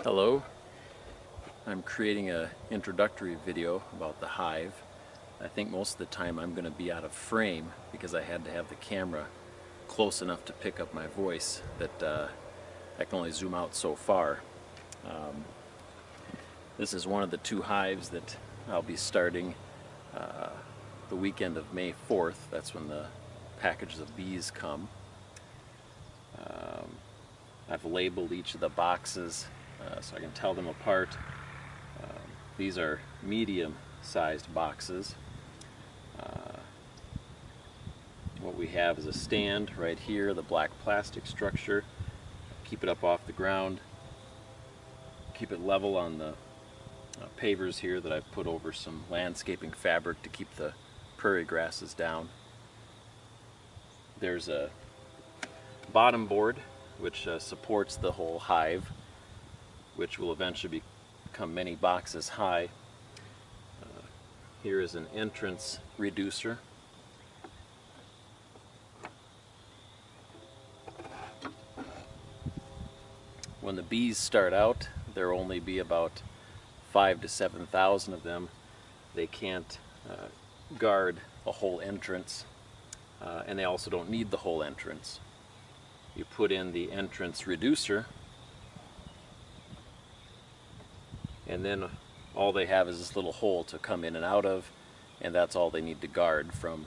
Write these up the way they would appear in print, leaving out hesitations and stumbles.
Hello, I'm creating an introductory video about the hive. I think most of the time I'm going to be out of frame because I had to have the camera close enough to pick up my voice that I can only zoom out so far. This is one of the two hives that I'll be starting the weekend of May 4th. That's when the packages of bees come. I've labeled each of the boxes so I can tell them apart. These are medium-sized boxes. What we have is a stand right here, the black plastic structure. Keep it up off the ground. Keep it level on the pavers here that I've put over some landscaping fabric to keep the prairie grasses down. There's a bottom board which supports the whole hive, which will eventually become many boxes high. Here is an entrance reducer. When the bees start out, there will only be about 5,000 to 7,000 of them. They can't guard a whole entrance, and they also don't need the whole entrance. You put in the entrance reducer, and then all they have is this little hole to come in and out of, and that's all they need to guard from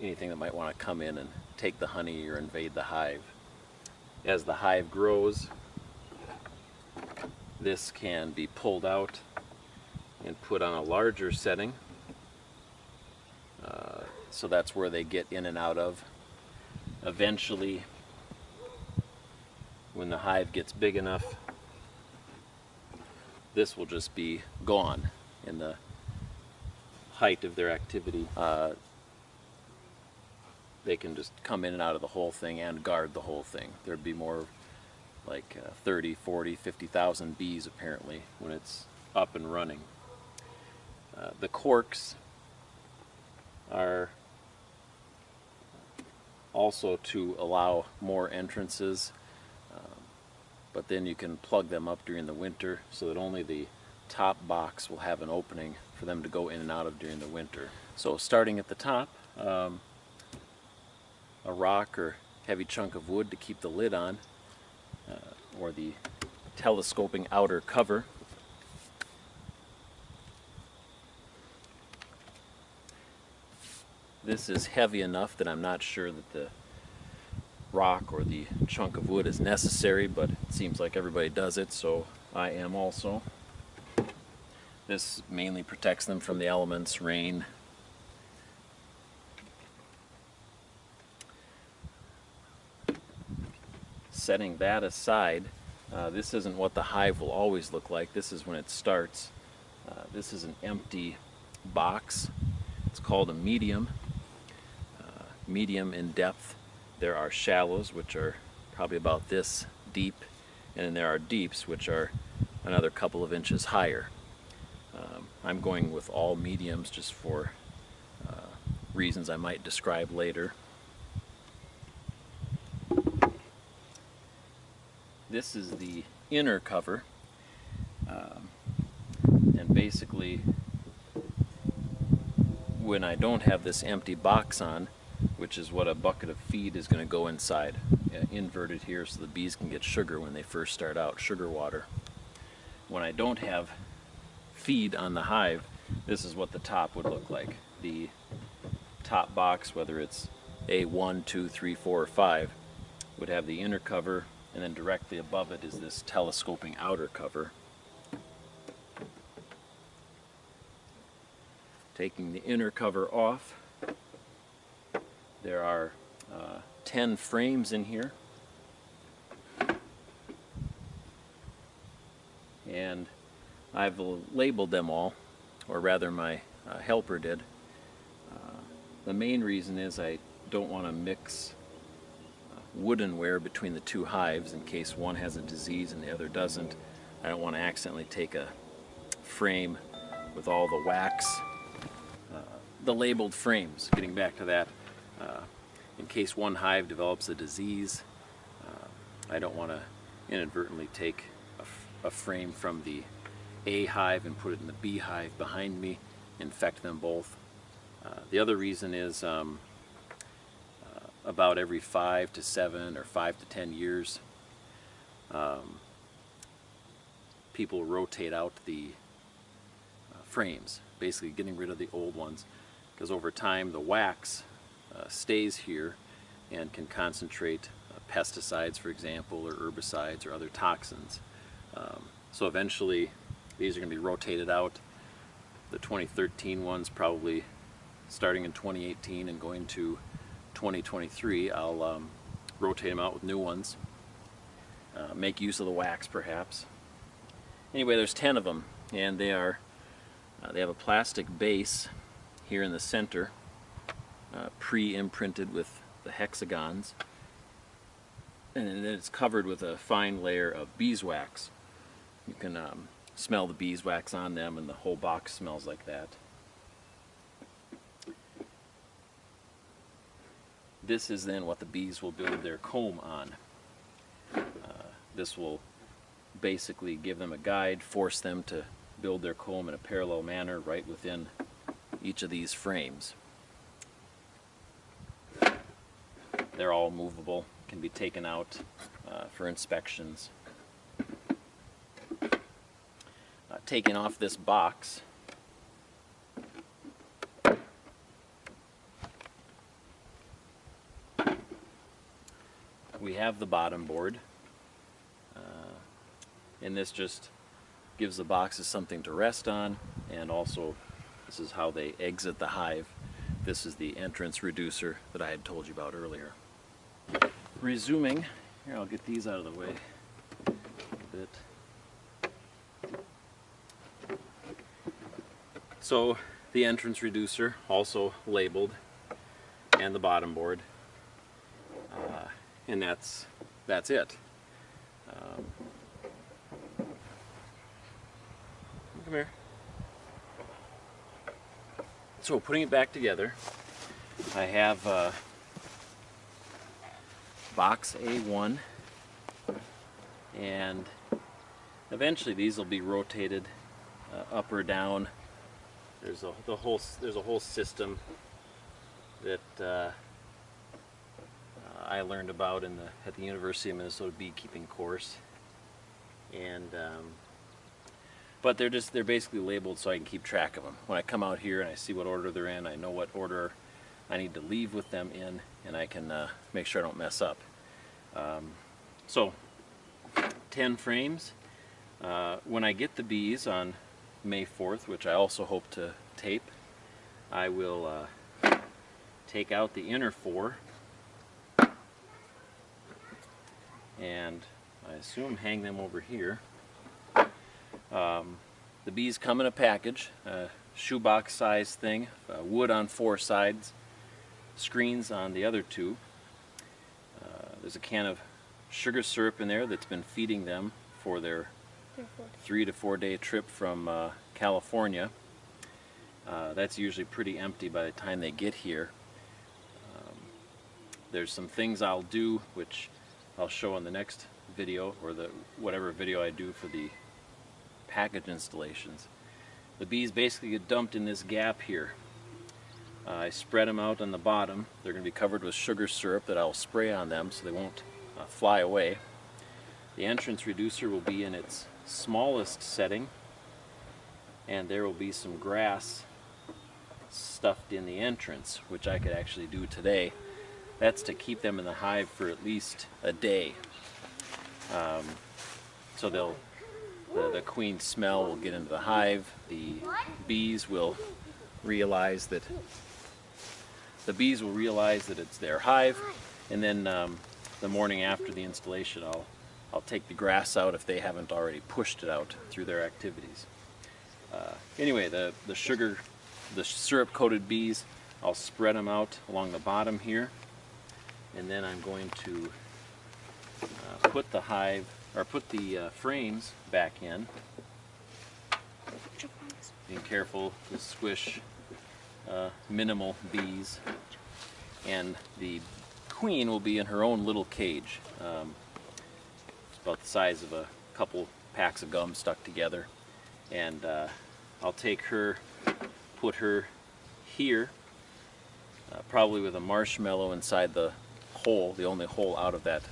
anything that might want to come in and take the honey or invade the hive. As the hive grows, this can be pulled out and put on a larger setting, so that's where they get in and out of. Eventually, when the hive gets big enough, this will just be gone in the height of their activity. They can just come in and out of the whole thing and guard the whole thing. There'd be more like 30, 40, 50,000 bees apparently when it's up and running. The corks are also to allow more entrances, but then you can plug them up during the winter so that only the top box will have an opening for them to go in and out of during the winter. So starting at the top, a rock or heavy chunk of wood to keep the lid on, or the telescoping outer cover. This is heavy enough that I'm not sure that the rock or the chunk of wood is necessary, but it seems like everybody does it, so I am also. This mainly protects them from the elements, rain. Setting that aside, this isn't what the hive will always look like. This is when it starts. This is an empty box. It's called a medium. Medium in depth. There are shallows, which are probably about this deep, and then there are deeps, which are another couple of inches higher. I'm going with all mediums just for reasons I might describe later. This is the inner cover, and basically when I don't have this empty box on, which is what a bucket of feed is going to go inside, inverted here so the bees can get sugar when they first start out, sugar water. When I don't have feed on the hive, this is what the top would look like. The top box, whether it's A1, 2, 3, 4, or 5, would have the inner cover, and then directly above it is this telescoping outer cover. Taking the inner cover off, there are 10 frames in here, and I've labeled them all, or rather my helper did. The main reason is I don't want to mix woodenware between the two hives in case one has a disease and the other doesn't. I don't want to accidentally take a frame with all the wax. The labeled frames, getting back to that, in case one hive develops a disease, I don't want to inadvertently take a frame from the A hive and put it in the B hive behind me, infect them both. The other reason is about every 5 to 7 or 5 to 10 years, people rotate out the frames, basically getting rid of the old ones, because over time the wax stays here and can concentrate pesticides, for example, or herbicides or other toxins. So eventually these are going to be rotated out. The 2013 ones probably starting in 2018 and going to 2023, I'll rotate them out with new ones. Make use of the wax perhaps. Anyway, there's 10 of them, and they have a plastic base here in the center, pre-imprinted with the hexagons, and then it's covered with a fine layer of beeswax. You can smell the beeswax on them, and the whole box smells like that. This is then what the bees will build their comb on. This will basically give them a guide, force them to build their comb in a parallel manner right within each of these frames. They're all movable, can be taken out for inspections. Taking off this box, we have the bottom board, and this just gives the boxes something to rest on, and also this is how they exit the hive. This is the entrance reducer that I had told you about earlier. Resuming, here I'll get these out of the way a bit. So the entrance reducer, also labeled, and the bottom board, and that's it. Come here. So putting it back together, I have box A1, and eventually these will be rotated up or down. There's a whole system that I learned about at the University of Minnesota beekeeping course, and but they're basically labeled so I can keep track of them. When I come out here and I see what order they're in, I know what order I need to leave with them in, and I can make sure I don't mess up. So 10 frames. When I get the bees on May 4th, which I also hope to tape, I will take out the inner 4 and I assume hang them over here. The bees come in a package, a shoebox size thing, wood on 4 sides, screens on the other 2. There's a can of sugar syrup in there that's been feeding them for their 3 to 4 day trip from California. That's usually pretty empty by the time they get here. There's some things I'll do, which I'll show in the next video, or whatever video I do for the package installations. The bees basically get dumped in this gap here. I spread them out on the bottom. They're going to be covered with sugar syrup that I'll spray on them so they won't fly away. The entrance reducer will be in its smallest setting, and there will be some grass stuffed in the entrance, which I could actually do today. That's to keep them in the hive for at least a day. So the queen smell will get into the hive. The bees will realize that it's their hive, and then the morning after the installation, I'll take the grass out if they haven't already pushed it out through their activities. Anyway, the syrup-coated bees, I'll spread them out along the bottom here, and then I'm going to put the frames back in. Being careful to squish minimal bees, and the queen will be in her own little cage. It's about the size of a couple packs of gum stuck together. And I'll take her, put her here, probably with a marshmallow inside the hole, the only hole out of that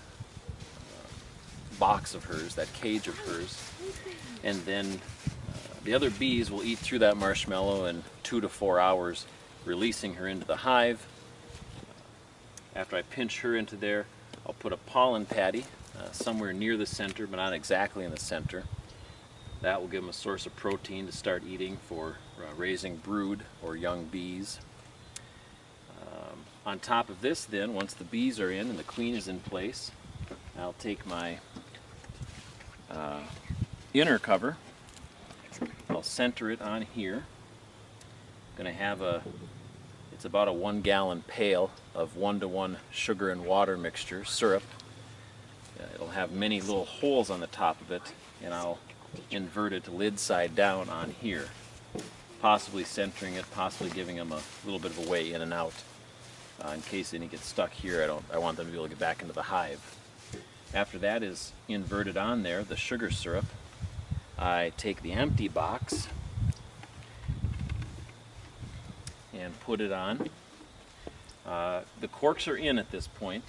box of hers, that cage of hers. And then the other bees will eat through that marshmallow in 2 to 4 hours, releasing her into the hive. After I pinch her into there, I'll put a pollen patty somewhere near the center, but not exactly in the center. That will give them a source of protein to start eating for raising brood or young bees. On top of this then, once the bees are in and the queen is in place, I'll take my inner cover. I'll center it on here. I'm going to have it's about a 1 gallon pail of 1-to-1 sugar and water mixture, syrup. It'll have many little holes on the top of it, and I'll invert it lid side down on here, possibly centering it, possibly giving them a little bit of a way in and out. In case any get stuck here, I want them to be able to get back into the hive. After that is inverted on there, the sugar syrup, I take the empty box and put it on. The corks are in at this point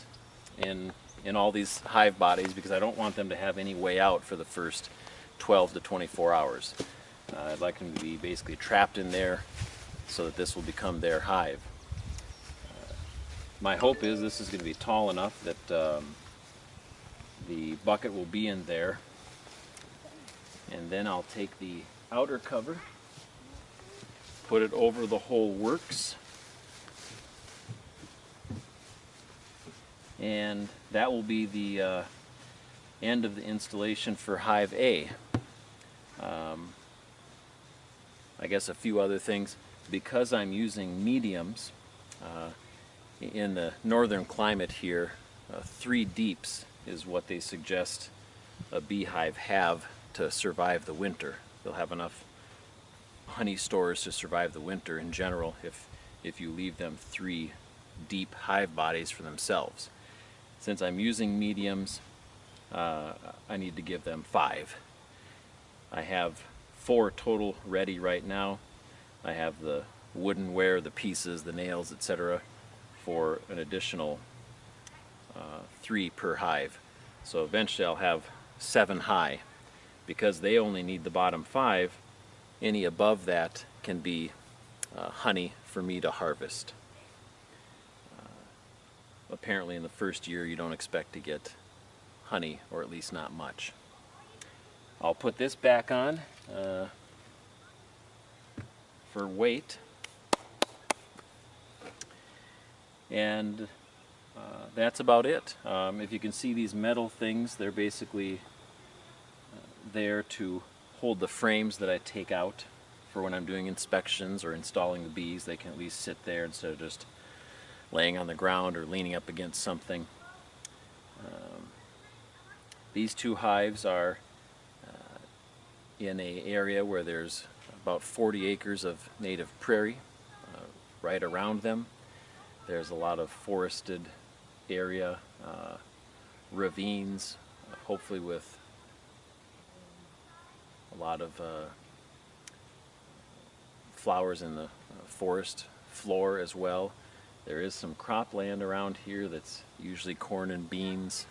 in all these hive bodies because I don't want them to have any way out for the first 12 to 24 hours. I'd like them to be basically trapped in there so that this will become their hive. My hope is this is going to be tall enough that the bucket will be in there, and then I'll take the outer cover, put it over the whole works, and that will be the end of the installation for Hive A. I guess a few other things. Because I'm using mediums, in the northern climate here, 3 deeps is what they suggest a beehive have to survive the winter. They'll have enough honey stores to survive the winter in general if you leave them 3 deep hive bodies for themselves. Since I'm using mediums, I need to give them 5. I have 4 total ready right now. I have the woodenware, the pieces, the nails, etc. for an additional 3 per hive. So eventually I'll have 7 high. Because they only need the bottom 5, any above that can be honey for me to harvest. Apparently in the first year you don't expect to get honey, or at least not much. I'll put this back on for weight, and that's about it. If you can see these metal things, they're basically there to hold the frames that I take out for when I'm doing inspections or installing the bees. They can at least sit there instead of just laying on the ground or leaning up against something. These 2 hives are in an area where there's about 40 acres of native prairie right around them. There's a lot of forested area, ravines, hopefully with a lot of flowers in the forest floor as well. There is some cropland around here that's usually corn and beans.